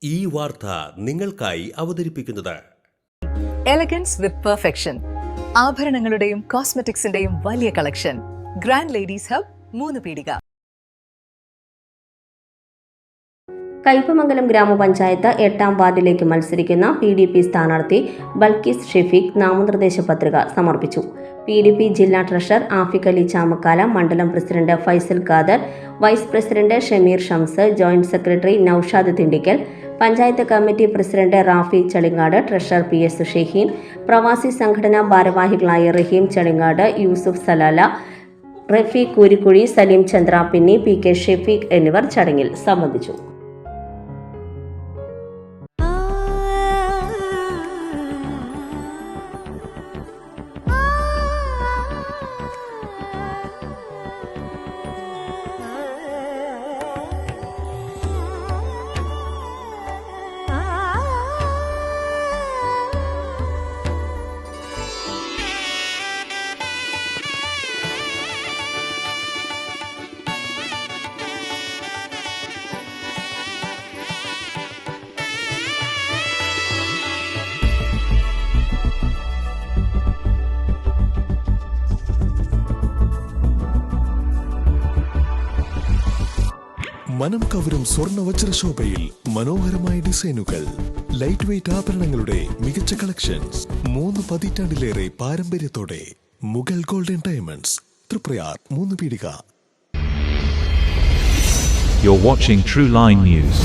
ഈ വാർത്ത നിങ്ങൾക്കായി അവതരിപ്പിക്കുന്നത് എലഗൻസ് വിത്ത് പെർഫെക്ഷൻ. ആഭരണങ്ങളുടെയും കോസ്മെറ്റിക്സിന്റെയും വലിയ കളക്ഷൻ. ഗ്രാൻഡ് ലേഡീസ് ഹബ്, 3 പീടിക. കയ്പമംഗലം ഗ്രാമപഞ്ചായത്ത് 8ാം വാർഡിലേക്ക് മത്സരിക്കുന്ന PDP സ്ഥാനാർത്ഥി ബൽക്കിസ് ഷെഫീഖ് നാമനിർദ്ദേശ പത്രിക സമർപ്പിച്ചു. PDP ജില്ലാ ട്രഷറർ ആഫിഖ് അലി ചാമക്കാല, മണ്ഡലം president Faisal Khader, vice president Shameer Shams, joint secretary Noushad Thindikkal, panchayat committee president Rafi Chalingad, treasurer PS Shaheen, പ്രവാസി സംഘടനാ ഭാരവാഹികളായ റഹീം ചളിങ്ങാട്, യൂസുഫ് സലാല, റഫീഖ് കൂരിക്കുഴി, സലീം ചന്ദ്രാപിന്നി, PK ഷെഫീഖ് എന്നിവർ ചടങ്ങിൽ സംബന്ധിച്ചു. മനം കവരും സ്വർണ്ണ വജ്രശോഭയിൽ മനോഹരമായ ഡിസൈനുകൾ, ലൈറ്റ് വെയ്റ്റ് ആഭരണങ്ങളുടെ മികച്ച കളക്ഷൻസ്, 3 പതിറ്റാണ്ടിലേറെ പാരമ്പര്യത്തോടെ Mughal golden diamonds, Triprayar, 3 Peedika. You're watching True Line News.